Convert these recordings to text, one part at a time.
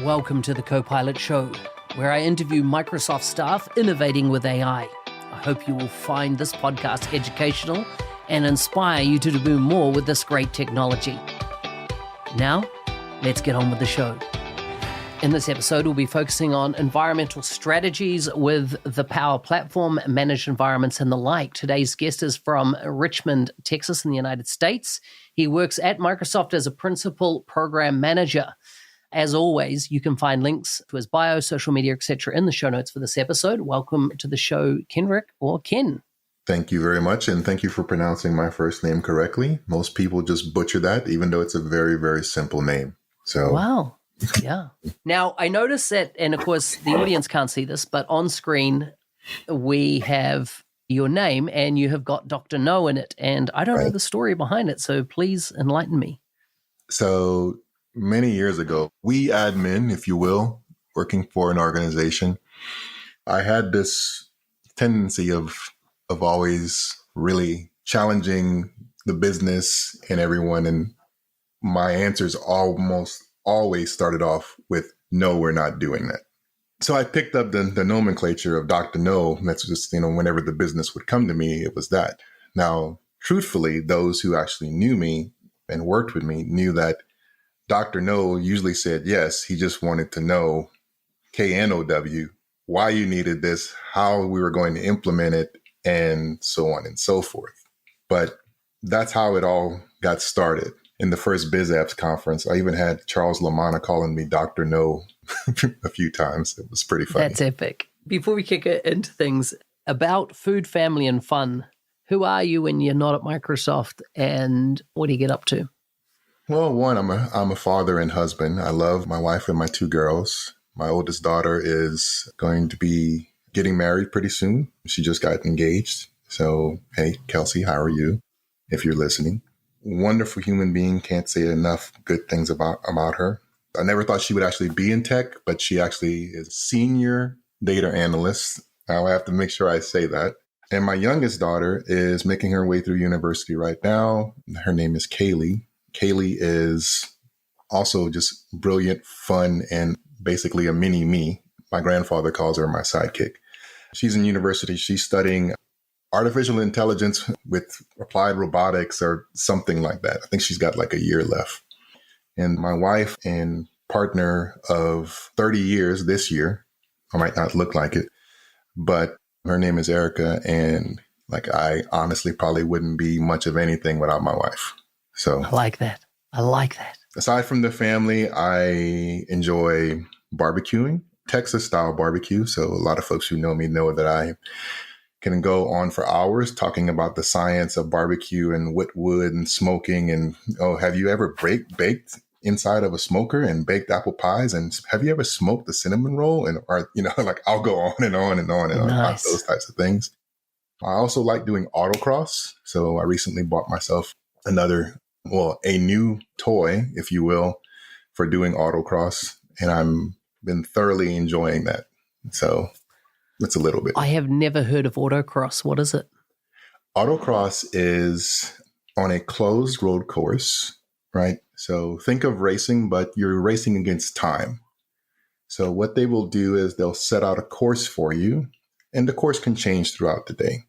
Welcome to the Copilot Show, where I interview Microsoft staff innovating with AI. I hope you will find this podcast educational and inspire you to do more with this great technology. Now, let's get on with the show. In this episode, we'll be focusing on environmental strategies with the Power Platform, managed environments, and the like. Today's guest is from Richmond, Texas, in the United States. He works at Microsoft as a principal program manager. As always, you can find links to his bio, social media, etc. in the show notes for this episode. Welcome to the show, Kenric, or Ken. Thank you very much, and thank you for pronouncing my first name correctly. Most people just butcher that, even though it's a very, very simple name. So, wow. Yeah. Now, I noticed that, and of course, the audience can't see this, but on screen, we have your name, and you have got Dr. No in it, and I don't know the story behind it, so please enlighten me. So, many years ago, we admin, if you will, working for an organization, I had this tendency of always really challenging the business and everyone. And my answers almost always started off with, no, we're not doing that. So I picked up the nomenclature of Dr. No. That's just, whenever the business would come to me, it was that. Now, truthfully, those who actually knew me and worked with me knew that Dr. No usually said yes. He just wanted to know, KNOW, why you needed this, how we were going to implement it, and so on and so forth. But that's how it all got started. In the first BizApps conference, I even had Charles Lamanna calling me Dr. No a few times. It was pretty funny. That's epic. Before we kick into things, about food, family, and fun, who are you when you're not at Microsoft, and what do you get up to? Well, one, I'm a father and husband. I love my wife and my two girls. My oldest daughter is going to be getting married pretty soon. She just got engaged. So, hey, Kelsey, how are you? If you're listening. Wonderful human being. Can't say enough good things about her. I never thought she would actually be in tech, but she actually is senior data analyst. Now I have to make sure I say that. And my youngest daughter is making her way through university right now. Her name is Kaylee. Kaylee is also just brilliant, fun, and basically a mini me. My grandfather calls her my sidekick. She's in university. She's studying artificial intelligence with applied robotics or something like that. I think she's got like a year left. And my wife and partner of 30 years this year, I might not look like it, but her name is Erica. And I honestly probably wouldn't be much of anything without my wife. So I like that. Aside from the family, I enjoy barbecuing, Texas style barbecue. So a lot of folks who know me know that I can go on for hours talking about the science of barbecue and wood and smoking. And, have you ever baked inside of a smoker and baked apple pies? And have you ever smoked the cinnamon roll? And, I'll go on and on and on and on about those types of things. I also like doing autocross. So I recently bought myself a new toy, if you will, for doing autocross. And I'm been thoroughly enjoying that. So it's a little bit. I have never heard of autocross. What is it? Autocross is on a closed road course, right? So think of racing, but you're racing against time. So what they will do is they'll set out a course for you, and the course can change throughout the day.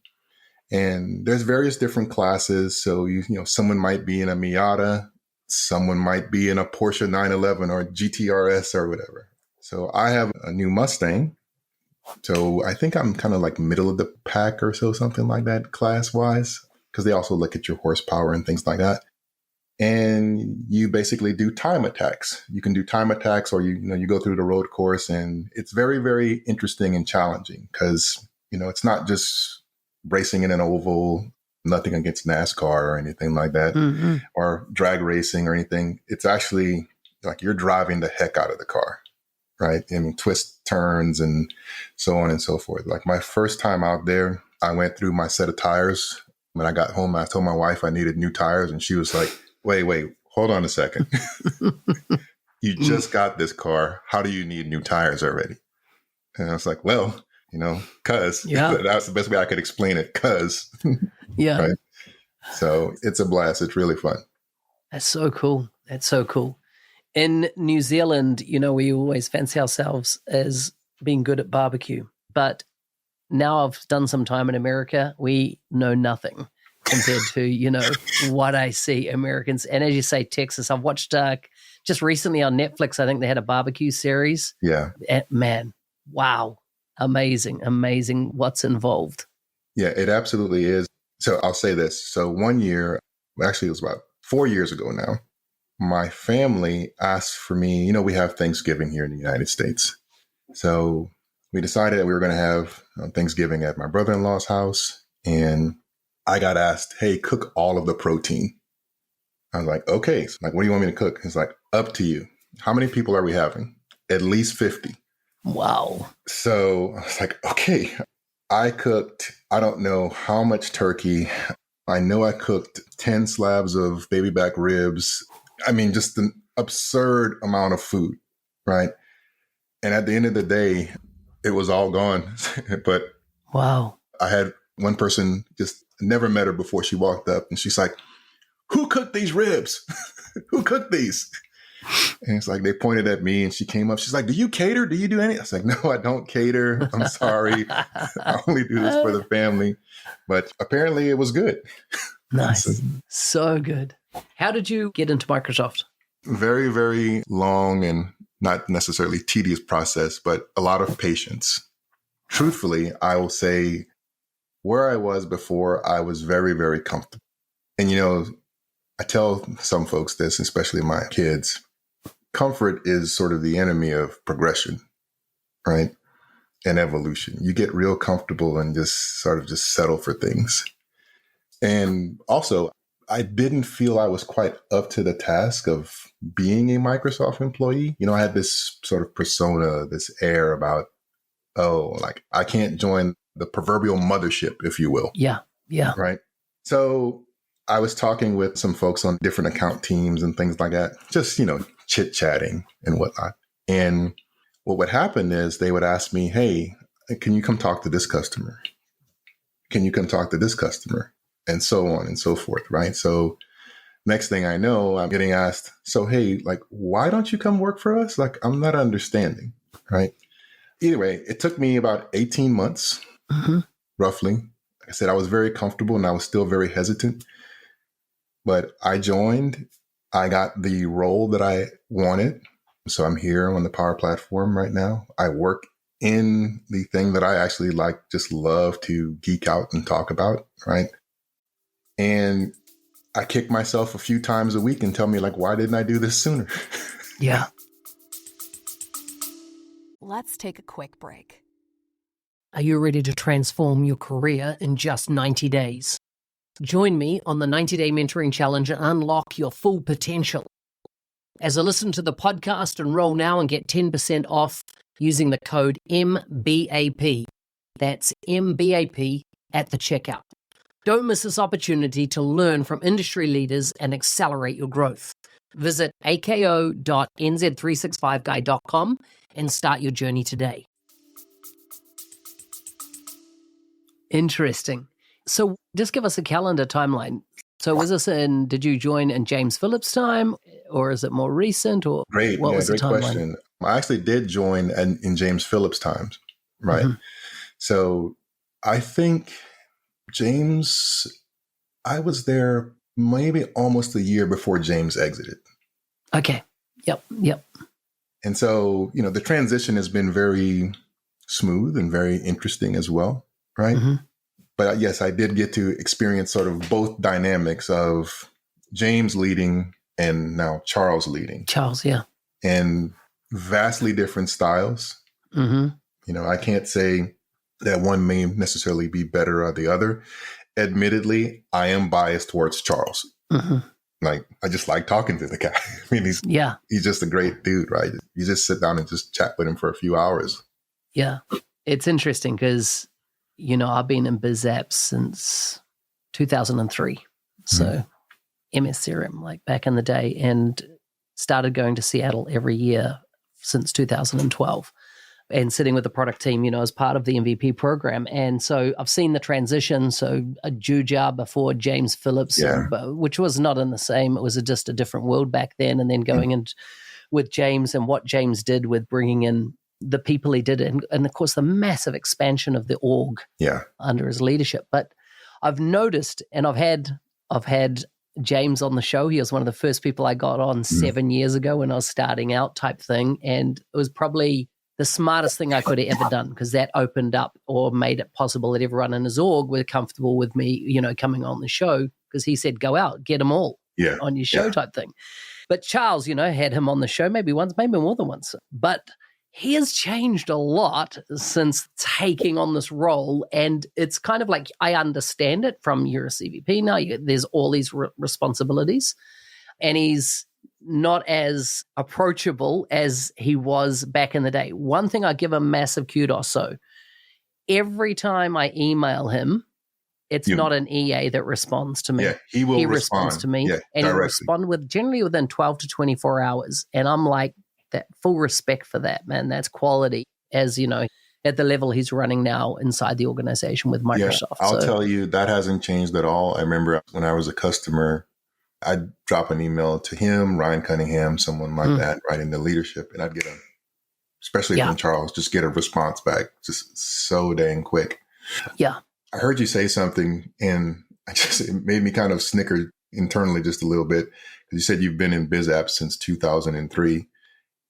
And there's various different classes. So, someone might be in a Miata, someone might be in a Porsche 911 or GTRS or whatever. So I have a new Mustang. So I think I'm kind of like middle of the pack or so, something like that class wise, because they also look at your horsepower and things like that. And you basically do time attacks. You can do time attacks, or you go through the road course, and it's very, very interesting and challenging because, it's not just racing in an oval, nothing against NASCAR or anything like that, or drag racing or anything. It's actually like you're driving the heck out of the car, right? And twist turns and so on and so forth. Like my first time out there, I went through my set of tires. When I got home, I told my wife I needed new tires, and she was like, wait, hold on a second. You just got this car. How do you need new tires already? And I was like, well, cause that's the best way I could explain it. Cause yeah. Right? So it's a blast. It's really fun. That's so cool. In New Zealand, we always fancy ourselves as being good at barbecue. But now I've done some time in America, we know nothing compared to, what I see Americans. And as you say, Texas, I've watched just recently on Netflix, I think they had a barbecue series. Yeah. Man, wow. Amazing what's involved. Yeah, it absolutely is. So I'll say this. So one year, actually it was about 4 years ago now, my family asked for me, we have Thanksgiving here in the United States. So we decided that we were going to have Thanksgiving at my brother-in-law's house. And I got asked, hey, cook all of the protein. I was like, okay. So what do you want me to cook? It's like, up to you. How many people are we having? At least 50. Wow. So I was like, okay. I cooked, I don't know how much turkey. I know I cooked 10 slabs of baby back ribs. I mean, just an absurd amount of food, right? And at the end of the day, it was all gone. But wow. I had one person, just never met her before, she walked up and she's like, who cooked these ribs? Who cooked these? And it's like, they pointed at me and she came up. She's like, do you cater? Do you do any? I was like, no, I don't cater. I'm sorry. I only do this for the family. But apparently it was good. Nice. So good. How did you get into Microsoft? Very, very long and not necessarily tedious process, but a lot of patience. Truthfully, I will say where I was before, I was very, very comfortable. And, I tell some folks this, especially my kids, comfort is sort of the enemy of progression, right? And evolution. You get real comfortable and just sort of just settle for things. And also, I didn't feel I was quite up to the task of being a Microsoft employee. I had this sort of persona, this air about, I can't join the proverbial mothership, if you will. Yeah. Yeah. Right. So I was talking with some folks on different account teams and things like that, just, chit-chatting and whatnot. And what would happen is they would ask me, hey, can you come talk to this customer? Can you come talk to this customer? And so on and so forth, right? So next thing I know, I'm getting asked, so, hey, why don't you come work for us? I'm not understanding, right? Either way, it took me about 18 months, roughly. Like I said, I was very comfortable and I was still very hesitant. But I joined, I got the role that I wanted. So I'm here on the Power Platform right now. I work in the thing that I actually just love to geek out and talk about, right? And I kick myself a few times a week and tell me, why didn't I do this sooner? Yeah. Let's take a quick break. Are you ready to transform your career in just 90 days? Join me on the 90-Day Mentoring Challenge and unlock your full potential. As I listen to the podcast, enroll now and get 10% off using the code MBAP. That's MBAP at the checkout. Don't miss this opportunity to learn from industry leaders and accelerate your growth. Visit ako.nz365guy.com and start your journey today. Interesting. So just give us a calendar timeline. So did you join in James Phillips' time, or is it more recent, or great question. I actually did join in James Phillips' times, right? Mm-hmm. So I think James, I was there maybe almost a year before James exited. Okay. Yep. And so, the transition has been very smooth and very interesting as well, right? Mm-hmm. But yes, I did get to experience sort of both dynamics of James leading and now Charles leading. Charles, yeah. And vastly different styles. Mm-hmm. I can't say that one may necessarily be better or the other. Admittedly, I am biased towards Charles. Mm-hmm. I just like talking to the guy. I mean, he's just a great dude, right? You just sit down and just chat with him for a few hours. Yeah. It's interesting because I've been in biz apps since 2003. So MS Serum, back in the day, and started going to Seattle every year since 2012 and sitting with the product team, as part of the MVP program. And so I've seen the transition. So a Juja before James Phillips, which was not in the same, it was just a different world back then. And then going into with James and what James did with bringing in the people he did, and of course the massive expansion of the org under his leadership. But I've noticed, and I've had James on the show. He was one of the first people I got on 7 years ago when I was starting out type thing. And it was probably the smartest thing I could have ever done, because that opened up or made it possible that everyone in his org were comfortable with me, coming on the show, because he said, go out, get them all on your show type thing. But Charles, had him on the show maybe once, maybe more than once. But he has changed a lot since taking on this role. And it's kind of like, I understand it from you're a CVP now. There's all these responsibilities. And he's not as approachable as he was back in the day. One thing I give him massive kudos. So every time I email him, it's not an EA that responds to me. Yeah, he will responds to me. And he'll respond generally within 12 to 24 hours. And I'm like, that full respect for that, man. That's quality, as at the level he's running now inside the organization with Microsoft. I'll tell you, that hasn't changed at all. I remember when I was a customer, I'd drop an email to him, Ryan Cunningham, someone like that, right, in the leadership, and I'd get especially from Charles, just get a response back just so dang quick. Yeah. I heard you say something, and it made me kind of snicker internally just a little bit. You said you've been in Biz Apps since 2003.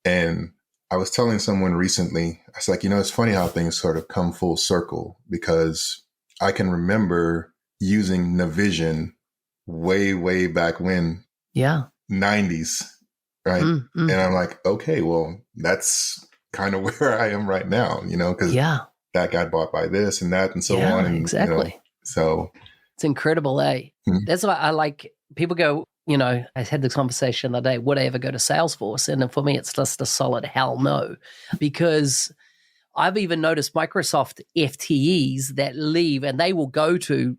And I was telling someone recently, I was like, it's funny how things sort of come full circle, because I can remember using Navision way, way back when, 90s, right? And I'm like, okay, well, that's kind of where I am right now, because that got bought by this and that and so on. And, exactly. So it's incredible, eh? That's why I like, people go, I had this conversation the other day, would I ever go to Salesforce? And for me, it's just a solid hell no, because I've even noticed Microsoft FTEs that leave and they will go to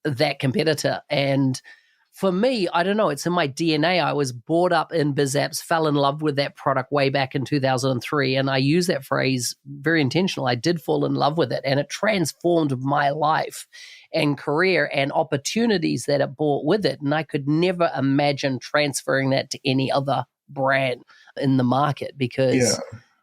that competitor. And for me, I don't know, it's in my DNA. I was brought up in Biz Apps, fell in love with that product way back in 2003. And I use that phrase very intentional. I did fall in love with it, and it transformed my life and career and opportunities that it brought with it. And I could never imagine transferring that to any other brand in the market, because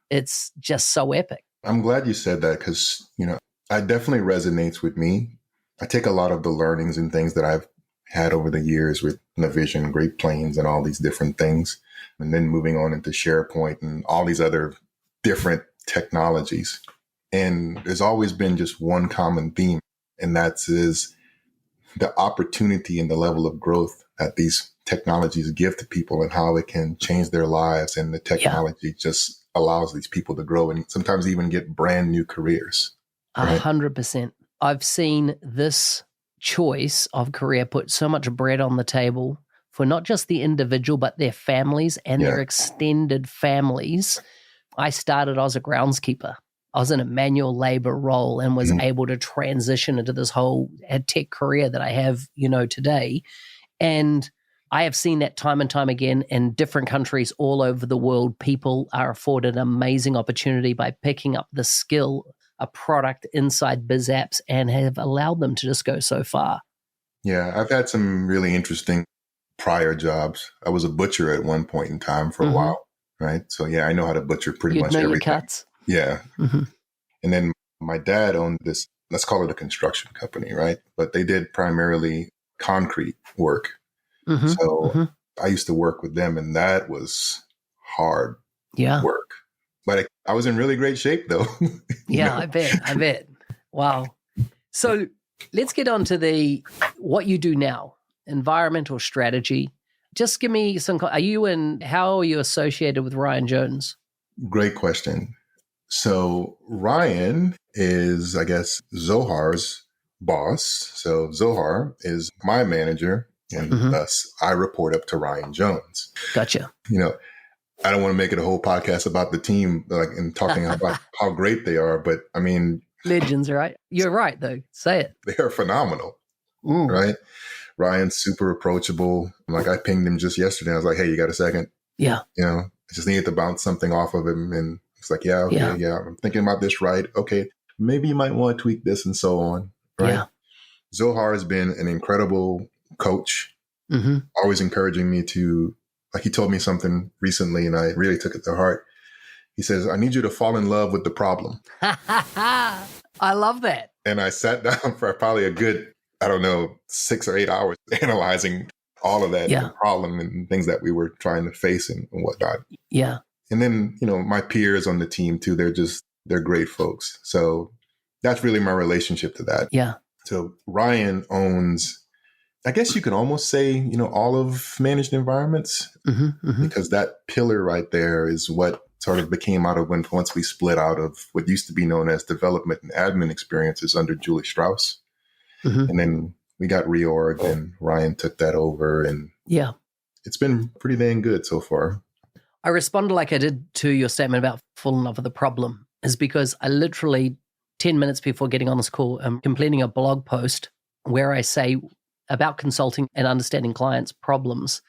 it's just so epic. I'm glad you said that, because, it definitely resonates with me. I take a lot of the learnings and things that I've had over the years with Navision, Great Plains, and all these different things, and then moving on into SharePoint and all these other different technologies. And there's always been just one common theme, and that is the opportunity and the level of growth that these technologies give to people and how it can change their lives. And the technology just allows these people to grow and sometimes even get brand new careers. 100%. I've seen this choice of career put so much bread on the table for not just the individual, but their families and their extended families. I started as a groundskeeper. I was in a manual labor role and was able to transition into this whole tech career that I have, today. And I have seen that time and time again in different countries all over the world. People are afforded an amazing opportunity by picking up the skill, a product inside Biz Apps, and have allowed them to just go so far. Yeah, I've had some really interesting prior jobs. I was a butcher at one point in time for a while, right? So I know how to butcher pretty much everything. Your cuts. Yeah. And then my dad owned this, let's call it a construction company, right? But they did primarily concrete work. So I used to work with them, and that was hard work. But I was in really great shape, though. I bet. Wow. So let's get on to what you do now, environmental strategy. Just give me how are you associated with Ryan Jones? Great question. So Ryan is, I guess, Zohar's boss. So Zohar is my manager, and thus I report up to Ryan Jones. Gotcha. I don't want to make it a whole podcast about the team, and talking about how great they are, but I mean, legends, right? You're right, though. Say it. They are phenomenal, right? Ryan's super approachable. I pinged him just yesterday. I was like, "Hey, you got a second?" Yeah. I just needed to bounce something off of him, and he's like, "Yeah, okay, yeah. I'm thinking about this, right? Okay, maybe you might want to tweak this and so on." Right? Yeah. Zohar has been an incredible coach, always encouraging me to Like he told me something recently and I really took it to heart. He says, I need you to fall in love with the problem. I love that. And I sat down for probably a good, 6 or 8 hours analyzing all of that, the problem and things that we were trying to face and whatnot. Yeah. And then, my peers on the team too, they're great folks. So that's really my relationship to that. Yeah. So Ryan owns, I guess you could almost say, all of managed environments, because that pillar right there is what sort of became out of once we split out of what used to be known as development and admin experiences under Julie Strauss. And then we got reorged and Ryan took that over, and it's been pretty dang good so far. I responded like I did to your statement about fall in love with the problem, is because I literally 10 minutes before getting on this call, I'm completing a blog post where I say about consulting and understanding clients' problems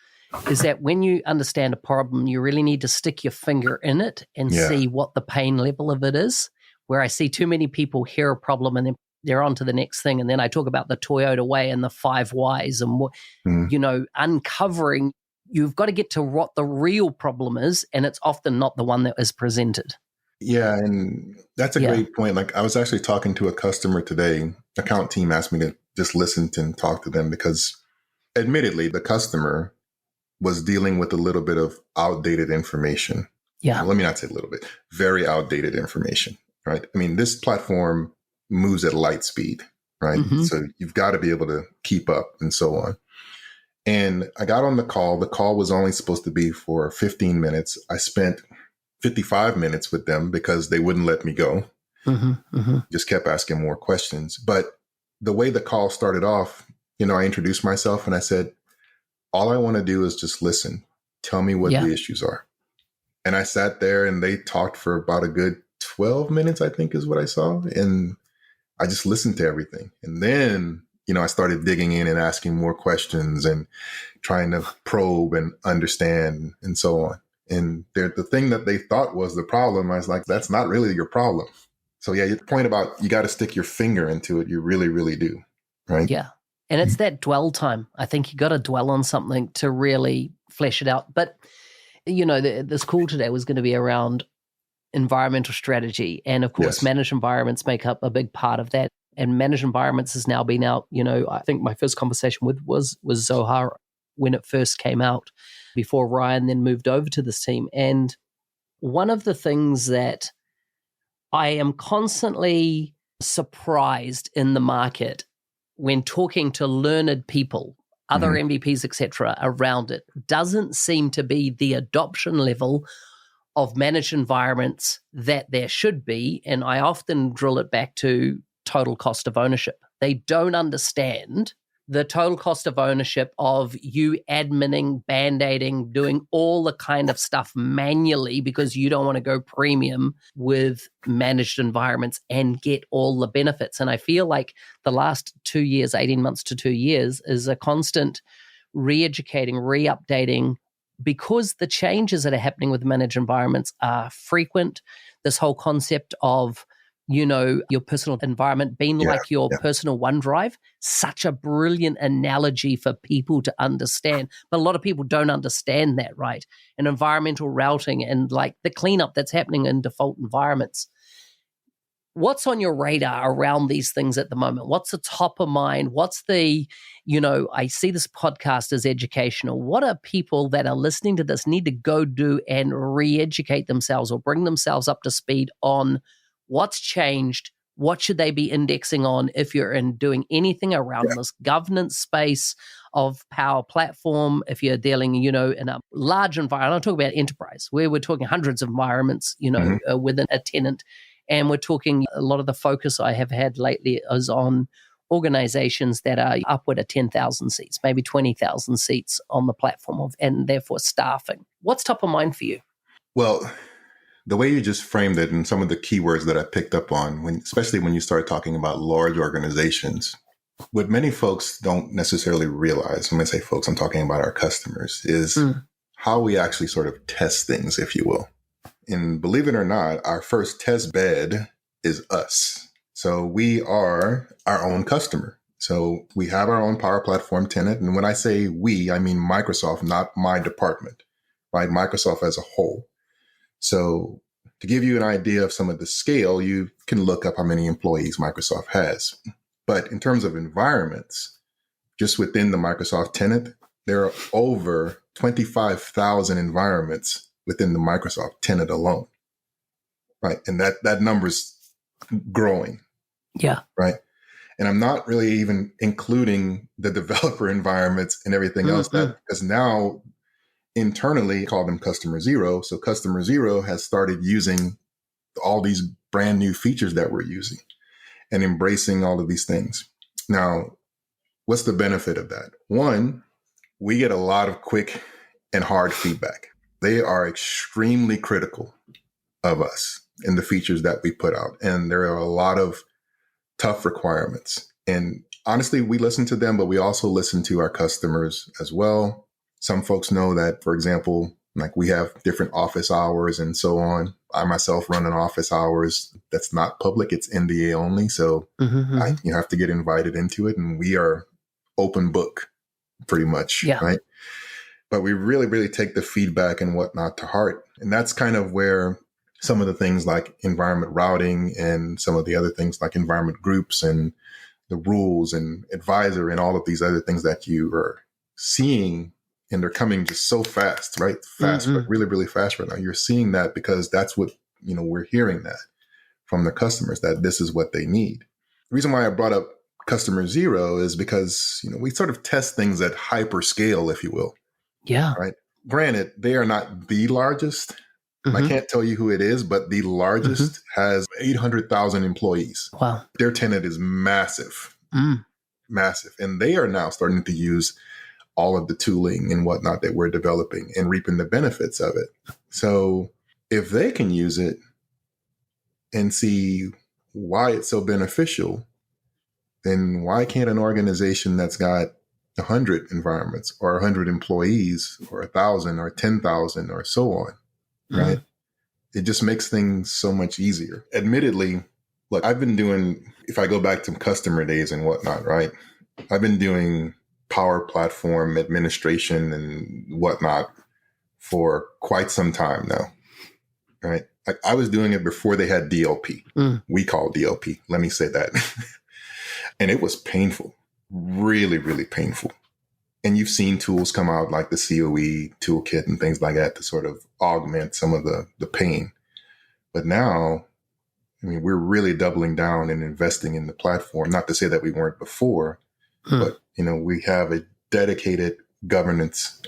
is that when you understand a problem, you really need to stick your finger in it and see what the pain level of it is. Where I see too many people hear a problem and then they're on to the next thing. And then I talk about the Toyota way and the 5 whys and what, uncovering, you've got to get to what the real problem is. And it's often not the one that is presented. Yeah. And that's a great point. Like I was actually talking to a customer today. Account team asked me to just listen to and talk to them because admittedly the customer was dealing with a little bit of outdated information. Yeah. Let me not say a little bit, very outdated information, right? I mean, this platform moves at light speed, right? So you've got to be able to keep up and so on. And I got on the call. The call was only supposed to be for 15 minutes. I spent 55 minutes with them because they wouldn't let me go. Just kept asking more questions. But the way the call started off, I introduced myself and I said, all I want to do is just listen. Tell me what the issues are. And I sat there and they talked for about a good 12 minutes, I think is what I saw. And I just listened to everything. And then, I started digging in and asking more questions and trying to probe and understand and so on. And the thing that they thought was the problem, I was like, that's not really your problem. So your point about you got to stick your finger into it, you really, really do. Right? Yeah. And it's that dwell time. I think you got to dwell on something to really flesh it out. But, this call today was going to be around environmental strategy. And of course, managed environments make up a big part of that. And managed environments has now been out, I think my first conversation with was Zohar when it first came out before Ryan then moved over to this team. And one of the things that I am constantly surprised in the market when talking to learned people, other MVPs, etc., around it, doesn't seem to be the adoption level of managed environments that there should be. And I often drill it back to total cost of ownership. They don't understand the total cost of ownership of you adminning, band-aiding, doing all the kind of stuff manually because you don't want to go premium with managed environments and get all the benefits. And I feel like the last 2 years, 18 months to 2 years is a constant re-educating, re-updating because the changes that are happening with managed environments are frequent. This whole concept of your personal environment being like your personal OneDrive, such a brilliant analogy for people to understand. But a lot of people don't understand that, right? And environmental routing and like the cleanup that's happening in default environments. What's on your radar around these things at the moment? What's the top of mind? What's the, I see this podcast as educational. What are people that are listening to this need to go do and re-educate themselves or bring themselves up to speed on what's changed? What should they be indexing on if you're doing anything around this governance space of Power Platform? If you're dealing, in a large environment, I'm talking about enterprise, where we're talking hundreds of environments, within a tenant. And we're talking a lot of the focus I have had lately is on organizations that are upward of 10,000 seats, maybe 20,000 seats on the platform and therefore staffing. What's top of mind for you? Well, the way you just framed it and some of the keywords that I picked up on, especially when you start talking about large organizations, what many folks don't necessarily realize, when I say folks, I'm talking about our customers, is how we actually sort of test things, if you will. And believe it or not, our first test bed is us. So we are our own customer. So we have our own Power Platform tenant. And when I say we, I mean Microsoft, not my department. right? Microsoft as a whole. So to give you an idea of some of the scale, you can look up how many employees Microsoft has. But in terms of environments, just within the Microsoft tenant, there are over 25,000 environments within the Microsoft tenant alone, right? And that number's growing. Yeah. Right. And I'm not really even including the developer environments and everything else because now internally call them customer zero. So customer zero has started using all these brand new features that we're using and embracing all of these things. Now, what's the benefit of that? One, we get a lot of quick and hard feedback. They are extremely critical of us and the features that we put out. And there are a lot of tough requirements. And honestly, we listen to them, but we also listen to our customers as well. Some folks know that, for example, like we have different office hours and so on. I myself run an office hours that's not public. It's NDA only. So you have to get invited into it. And we are open book pretty much. Yeah. Right. But we really, really take the feedback and whatnot to heart. And that's kind of where some of the things like environment routing and some of the other things like environment groups and the rules and advisor and all of these other things that you are seeing, and they're coming just so fast, right? Fast, but really, really fast right now. You're seeing that because that's what, we're hearing that from the customers, that this is what they need. The reason why I brought up customer zero is because, we sort of test things at hyper scale, if you will. Yeah. Right. Granted, they are not the largest. I can't tell you who it is, but the largest has 800,000 employees. Wow. Their tenant is massive, massive. And they are now starting to use all of the tooling and whatnot that we're developing and reaping the benefits of it. So if they can use it and see why it's so beneficial, then why can't an organization that's got 100 environments or 100 employees or 1,000 or 10,000 or so on, right? It just makes things so much easier. Admittedly, look, I've been doing, if I go back to customer days and whatnot, right? I've been doing Power Platform administration and whatnot for quite some time now, right? I was doing it before they had DLP. We call DLP. Let me say that. And it was painful. Really, really painful. And you've seen tools come out like the COE toolkit and things like that to sort of augment some of the pain. But now, we're really doubling down and investing in the platform. Not to say that we weren't before, but, we have a dedicated governance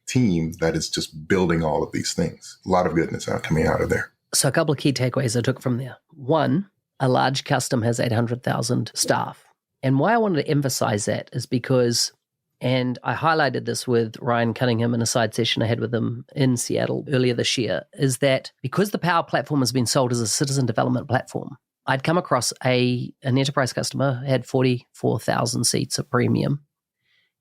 team that is just building all of these things. A lot of goodness coming out of there. So a couple of key takeaways I took from there. One, a large custom has 800,000 staff. And why I wanted to emphasize that is because, and I highlighted this with Ryan Cunningham in a side session I had with him in Seattle earlier this year, is that because the Power Platform has been sold as a citizen development platform, I'd come across an enterprise customer, had 44,000 seats of premium,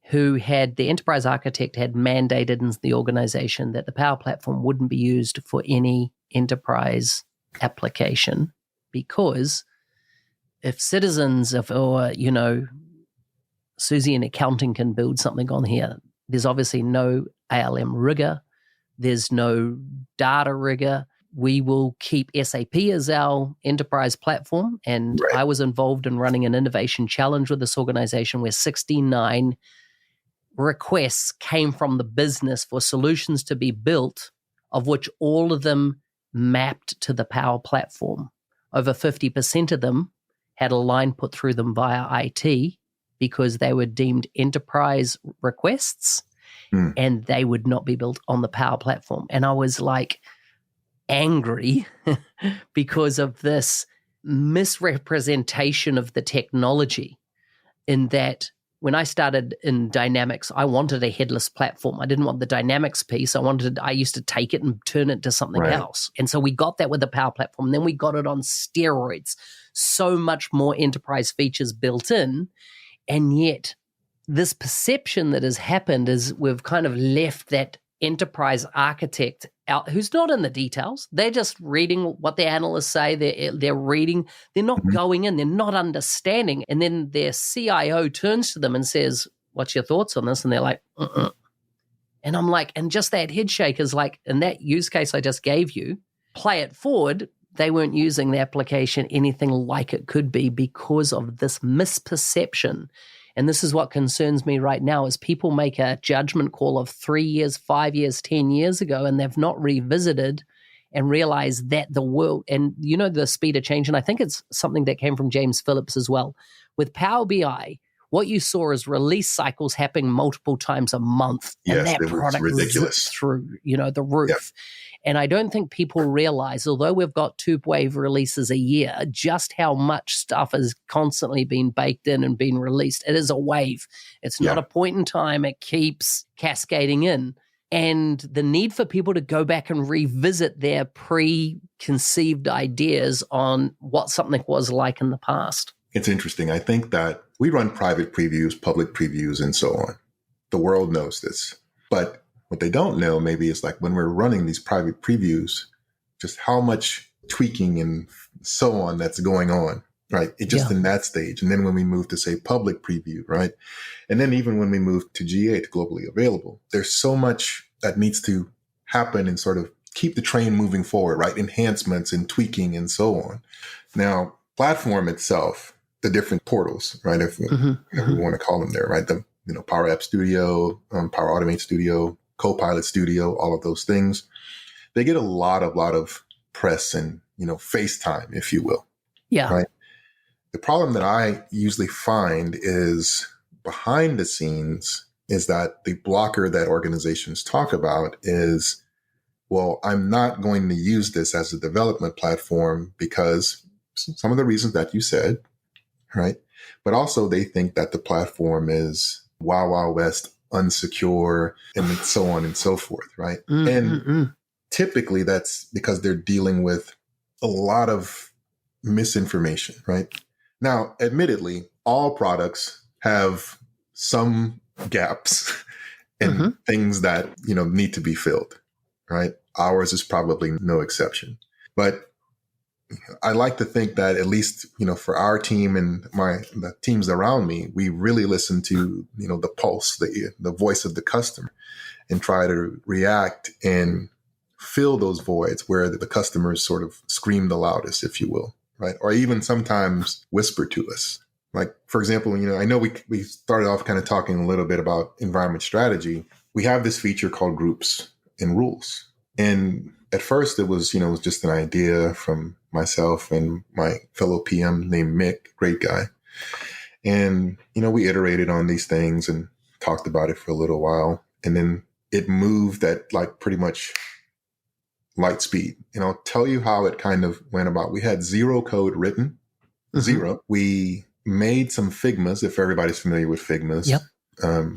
who had the enterprise architect had mandated in the organization that the Power Platform wouldn't be used for any enterprise application because if citizens or Susie in accounting can build something on here, there's obviously no ALM rigor. There's no data rigor. We will keep SAP as our enterprise platform. And I was involved in running an innovation challenge with this organization where 69 requests came from the business for solutions to be built, of which all of them mapped to the Power Platform. Over 50% of them had a line put through them via IT because they were deemed enterprise requests and they would not be built on the Power Platform. And I was like angry because of this misrepresentation of the technology, in that when I started in Dynamics, I wanted a headless platform. I didn't want the Dynamics piece. I used to take it and turn it to something else. And so we got that with the Power Platform. Then we got it on steroids. So much more enterprise features built in. And yet this perception that has happened is we've kind of left that enterprise architect out who's not in the details. They're just reading what the analysts say. They're reading. They're not going in. They're not understanding. And then their CIO turns to them and says, "What's your thoughts on this?" And they're like, And I'm like, and just that head shake is like, in that use case I just gave you, play it forward, they weren't using the application anything like it could be because of this misperception. And this is what concerns me right now is people make a judgment call of 3 years, 5 years, 10 years ago, and they've not revisited and realized that the world, and you know the speed of change, and I think it's something that came from James Phillips as well. With Power BI, what you saw is release cycles happening multiple times a month. Yes, and that it was product ridiculous. zips through, the roof. Yep. And I don't think people realize, although we've got 2 wave releases a year, just how much stuff is constantly being baked in and being released. It is a wave. It's not a point in time. It keeps cascading in. And the need for people to go back and revisit their preconceived ideas on what something was like in the past. It's interesting. I think that we run private previews, public previews, and so on. The world knows this. But what they don't know maybe is like when we're running these private previews, just how much tweaking and so on that's going on, right? It just in that stage. And then when we move to say public preview, right? And then even when we move to GA, to globally available, there's so much that needs to happen and sort of keep the train moving forward, right? Enhancements and tweaking and so on. Now, platform itself, the different portals, right? If we want to call them there, right? The Power App Studio, Power Automate Studio, Copilot Studio, all of those things, they get a lot of press and, FaceTime, if you will. Yeah. Right. The problem that I usually find is behind the scenes is that the blocker that organizations talk about is, well, I'm not going to use this as a development platform because some of the reasons that you said, right? But also they think that the platform is Wild Wild West, unsecure, and so on and so forth, right? And typically that's because they're dealing with a lot of misinformation, right? Now, admittedly, all products have some gaps and things that, need to be filled, right? Ours is probably no exception. But I like to think that at least, for our team and the teams around me, we really listen to, the pulse, the voice of the customer and try to react and fill those voids where the customers sort of scream the loudest, if you will, right? Or even sometimes whisper to us. Like, for example, I know we started off kind of talking a little bit about environment strategy. We have this feature called groups and rules. And at first it was just an idea from myself and my fellow PM named Mick, great guy. And, we iterated on these things and talked about it for a little while. And then it moved at like pretty much light speed. And I'll tell you how it kind of went about. We had 0 code written, 0. We made some Figmas, if everybody's familiar with Figmas. Yep.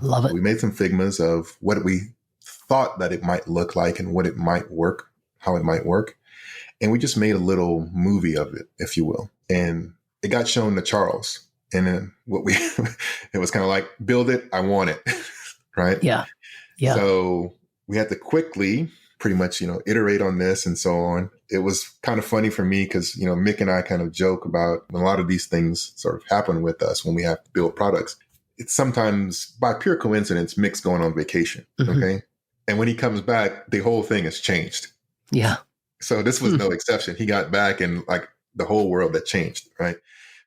Love it. We made some Figmas of what we thought that it might look like and what it might work, how it might work. And we just made a little movie of it, if you will. And it got shown to Charles. And then it was kind of like, build it, I want it. Right? Yeah. Yeah. So we had to quickly pretty much, iterate on this and so on. It was kind of funny for me because, Mick and I kind of joke about when a lot of these things sort of happen with us when we have to build products. It's sometimes by pure coincidence, Mick's going on vacation. Okay. And when he comes back, the whole thing has changed. Yeah. So this was no exception. He got back and like the whole world had changed. Right.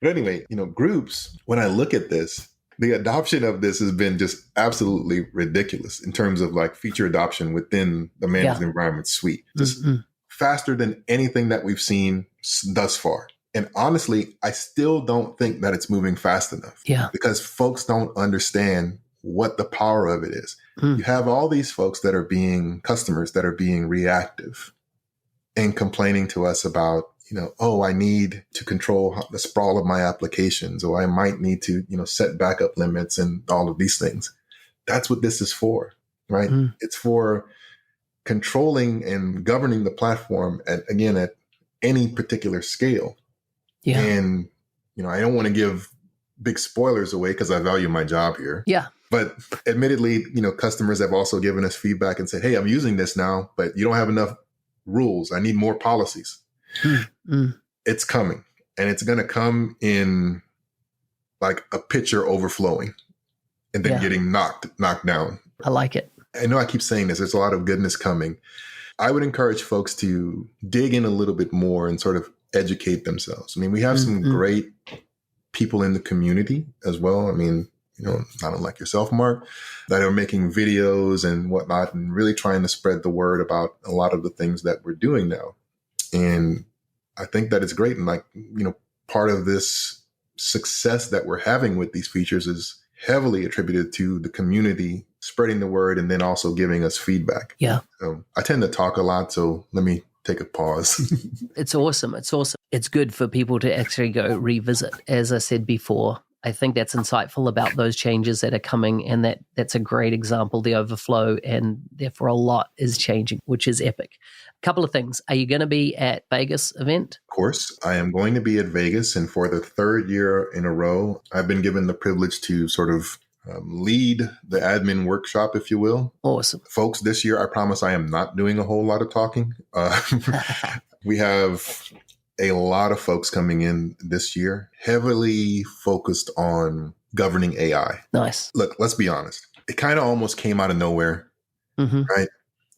But anyway, groups, when I look at this, the adoption of this has been just absolutely ridiculous in terms of like feature adoption within the managed environment suite, just faster than anything that we've seen thus far. And honestly, I still don't think that it's moving fast enough because folks don't understand what the power of it is. You have all these folks that are being customers that are being reactive and complaining to us about, I need to control the sprawl of my applications, or I might need to, set backup limits and all of these things. That's what this is for, right? It's for controlling and governing the platform at any particular scale. Yeah. And, I don't want to give big spoilers away because I value my job here. Yeah. But admittedly, customers have also given us feedback and said, hey, I'm using this now, but you don't have enough rules. I need more policies. It's coming, and it's going to come in like a pitcher overflowing and then getting knocked down. I like it. I know I keep saying this, there's a lot of goodness coming. I would encourage folks to dig in a little bit more and sort of educate themselves. I mean, we have some great people in the community as well. I mean, not unlike yourself, Mark, that are making videos and whatnot and really trying to spread the word about a lot of the things that we're doing now. And I think that it's great. And part of this success that we're having with these features is heavily attributed to the community spreading the word and then also giving us feedback. Yeah. I tend to talk a lot, so let me take a pause. It's awesome. It's good for people to actually go revisit. As I said before, I think that's insightful about those changes that are coming, and that's a great example, the overflow, and therefore a lot is changing, which is epic. A couple of things. Are you going to be at Vegas event? Of course, I am going to be at Vegas, and for the third year in a row, I've been given the privilege to sort of lead the admin workshop, if you will. Awesome. Folks, this year, I promise I am not doing a whole lot of talking. We have a lot of folks coming in this year, heavily focused on governing AI. Nice. Look, let's be honest. It kind of almost came out of nowhere, right?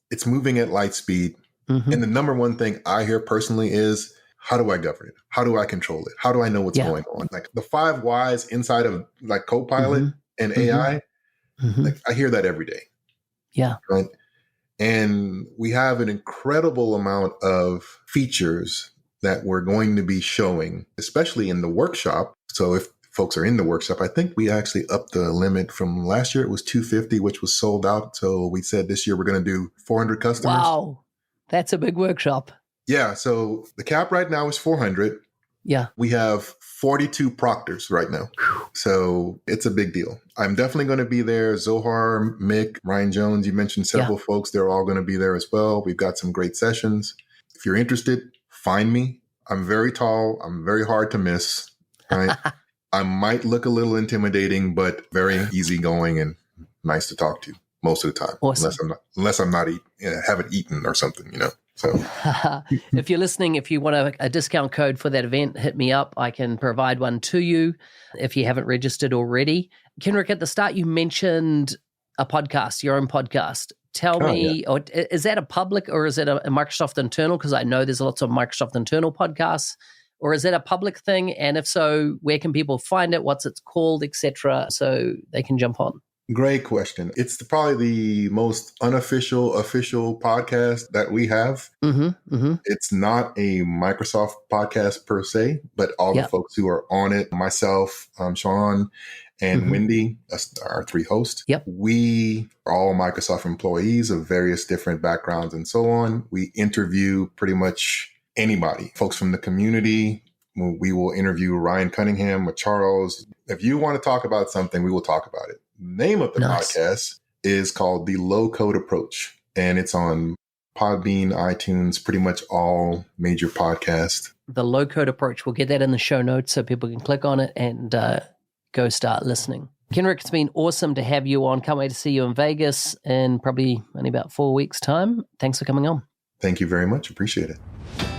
It's moving at light speed. And the number one thing I hear personally is, how do I govern it? How do I control it? How do I know what's going on? Like the 5 whys inside of like Copilot and AI, like I hear that every day. Yeah. Right. And we have an incredible amount of features that we're going to be showing, especially in the workshop. So if folks are in the workshop, I think we actually upped the limit from last year. It was 250, which was sold out. So we said this year we're going to do 400 customers. Wow. That's a big workshop. Yeah. So the cap right now is 400. Yeah. We have 42 proctors right now. So it's a big deal. I'm definitely going to be there. Zohar, Mick, Ryan Jones, you mentioned several folks. They're all going to be there as well. We've got some great sessions. If you're interested, find me. I'm very tall. I'm very hard to miss. Right? I might look a little intimidating, but very easygoing and nice to talk to most of the time. Awesome. Unless I'm not haven't eaten or something, So if you're listening, if you want a discount code for that event, hit me up. I can provide one to you if you haven't registered already. Kenric, at the start, you mentioned a podcast, your own podcast. Tell me, or is that a public or is it a Microsoft internal? Because I know there's lots of Microsoft internal podcasts. Or is that a public thing? And if so, where can people find it? What's it called, etc., so they can jump on? Great question. It's probably the most official podcast that we have. It's not a Microsoft podcast per se, but all the folks who are on it, myself, Sean, and Wendy, our 3 hosts. We are all Microsoft employees of various different backgrounds and so on. We interview pretty much anybody, folks from the community. We will interview Ryan Cunningham or Charles. If you want to talk about something, we will talk about it. The name of the podcast is called The Low Code Approach, and it's on Podbean, iTunes, pretty much all major podcasts. The Low Code Approach. We'll get that in the show notes so people can click on it and go start listening. Kenric, it's been awesome to have you on. Can't wait to see you in Vegas in probably only about 4 weeks' time. Thanks for coming on. Thank you very much. Appreciate it.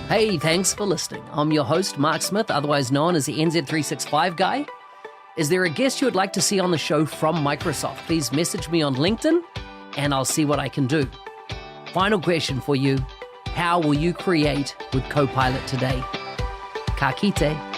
Hey, thanks for listening. I'm your host, Mark Smith, otherwise known as the NZ365 guy. Is there a guest you would like to see on the show from Microsoft? Please message me on LinkedIn and I'll see what I can do. Final question for you. How will you create with Copilot today? Ka kite.